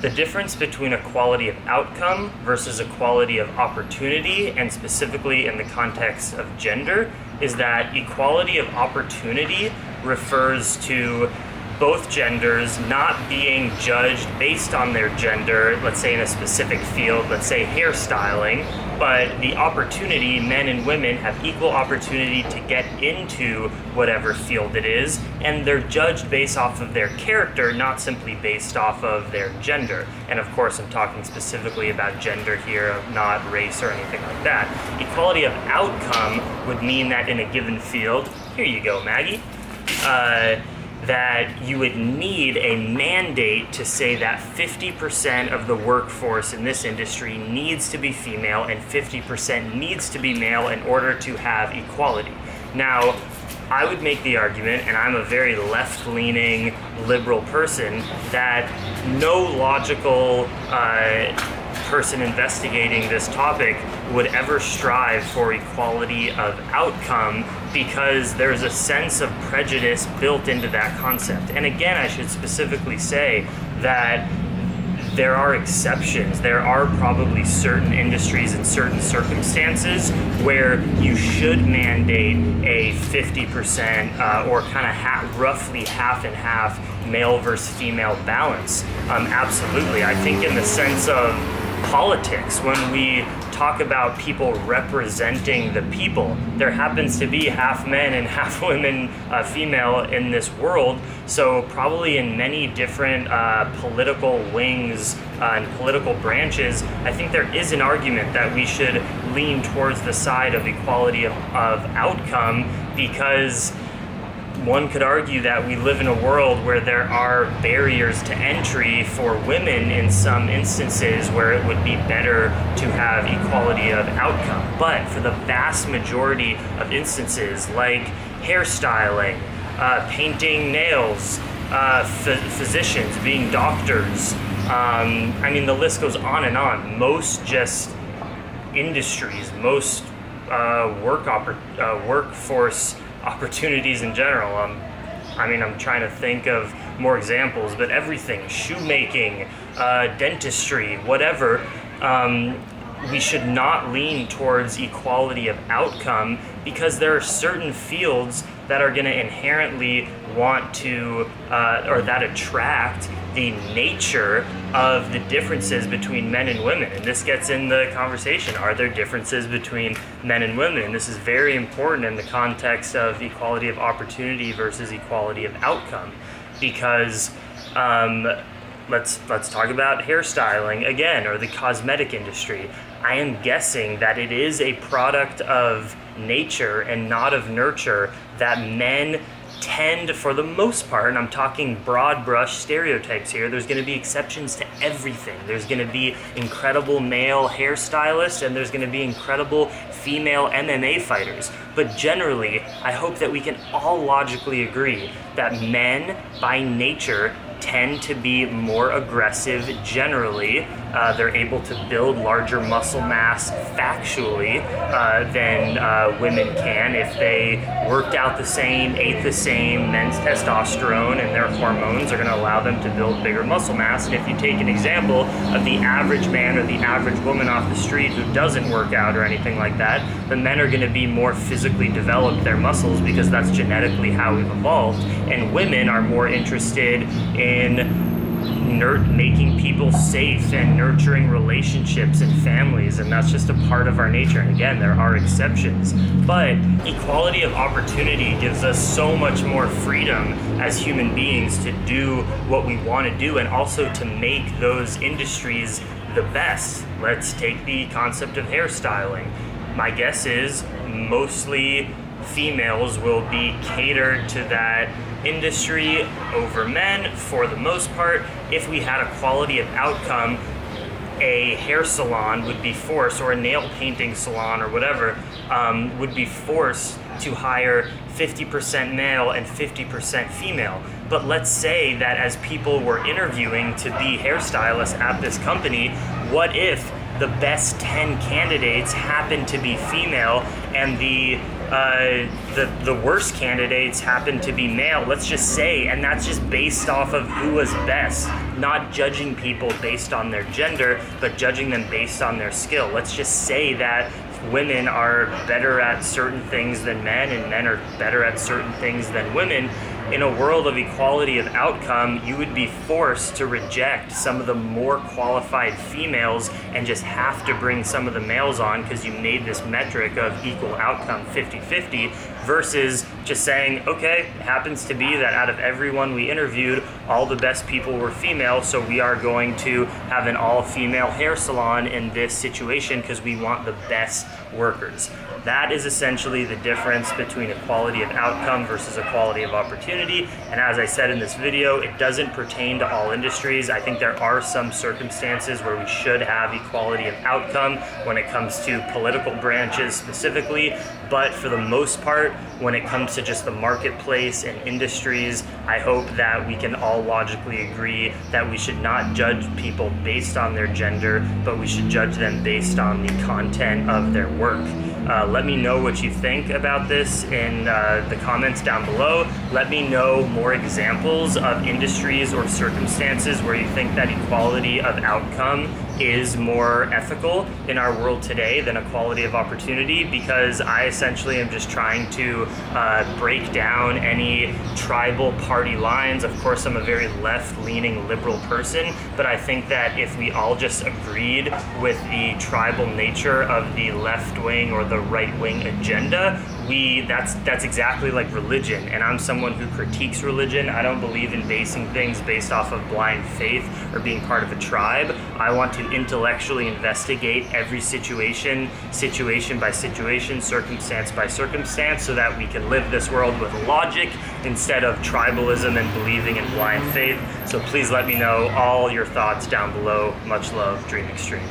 The difference between equality of outcome versus equality of opportunity, and specifically in the context of gender, is that equality of opportunity refers to both genders not being judged based on their gender, let's say in a specific field, let's say hairstyling, but the opportunity, men and women have equal opportunity to get into whatever field it is, and they're judged based off of their character, not simply based off of their gender. And of course, I'm talking specifically about gender here, not race or anything like that. Equality of outcome would mean that in a given field, here you go, Maggie, that you would need a mandate to say that 50% of the workforce in this industry needs to be female and 50% needs to be male in order to have equality. Now, I would make the argument, and I'm a very left-leaning liberal person, that no logical person investigating this topic would ever strive for equality of outcome, because there's a sense of prejudice built into that concept. And again, I should specifically say that there are exceptions. There are probably certain industries and certain circumstances where you should mandate a 50% or kind of roughly half and half male versus female balance. Absolutely. I think in the sense of politics, when we talk about people representing the people, there happens to be half men and half women, female in this world. So probably in many different political wings and political branches, I think there is an argument that we should lean towards the side of equality of outcome, because one could argue that we live in a world where there are barriers to entry for women in some instances where it would be better to have equality of outcome. But for the vast majority of instances, like hairstyling, painting nails, physicians, being doctors, I mean, the list goes on and on. Most just industries, most workforce opportunities in general. I mean, I'm trying to think of more examples, but everything, shoemaking, dentistry, whatever, we should not lean towards equality of outcome, because there are certain fields that are going to inherently want to, or that attract the nature of the differences between men and women. And this gets in the conversation. Are there differences between men and women? And this is very important in the context of equality of opportunity versus equality of outcome. Because let's talk about hairstyling again, or the cosmetic industry. I am guessing that it is a product of nature and not of nurture that men tend, for the most part, and I'm talking broad brush stereotypes here, there's going to be exceptions to everything. There's going to be incredible male hairstylists, and there's going to be incredible female MMA fighters. But generally, I hope that we can all logically agree that men, by nature, tend to be more aggressive generally. They're able to build larger muscle mass factually than women can if they worked out the same, ate the same. Men's testosterone and their hormones are going to allow them to build bigger muscle mass. And if you take an example of the average man or the average woman off the street who doesn't work out or anything like that, the men are going to be more physically developed their muscles, because that's genetically how we've evolved. And women are more interested in making people safe and nurturing relationships and families, and that's just a part of our nature. And again, there are exceptions, but equality of opportunity gives us so much more freedom as human beings to do what we want to do, and also to make those industries the best. Let's take the concept of hairstyling. My guess is mostly females will be catered to that industry over men for the most part. If we had a quality of outcome, a hair salon would be forced, or a nail painting salon or whatever, would be forced to hire 50% male and 50% female. But let's say that as people were interviewing to be hairstylists at this company, what if the best 10 candidates happen to be female and the worst candidates happen to be male, let's just say, and that's just based off of who was best. not judging people based on their gender, but judging them based on their skill. Let's just say that women are better at certain things than men, and men are better at certain things than women. In a world of equality of outcome, you would be forced to reject some of the more qualified females and just have to bring some of the males on because you made this metric of equal outcome 50-50, versus just saying, okay, it happens to be that out of everyone we interviewed, all the best people were female, so we are going to have an all-female hair salon in this situation because we want the best workers. That is essentially the difference between equality of outcome versus equality of opportunity. And as I said in this video, it doesn't pertain to all industries. I think there are some circumstances where we should have equality of outcome when it comes to political branches specifically. But for the most part, when it comes to just the marketplace and industries, I hope that we can all logically agree that we should not judge people based on their gender, but we should judge them based on the content of their work. Let me know what you think about this in the comments down below. Let me know more examples of industries or circumstances where you think that equality of outcome is more ethical in our world today than equality of opportunity, because I essentially am just trying to break down any tribal party lines. Of course, I'm a very left-leaning liberal person, but I think that if we all just agreed with the tribal nature of the left-wing or the right-wing agenda, that's exactly like religion, and I'm someone who critiques religion. I don't believe in basing things based off of blind faith or being part of a tribe. I want to intellectually investigate every situation by situation, circumstance by circumstance, so that we can live this world with logic instead of tribalism and believing in blind faith. So please let me know all your thoughts down below. Much love, Dream Extreme.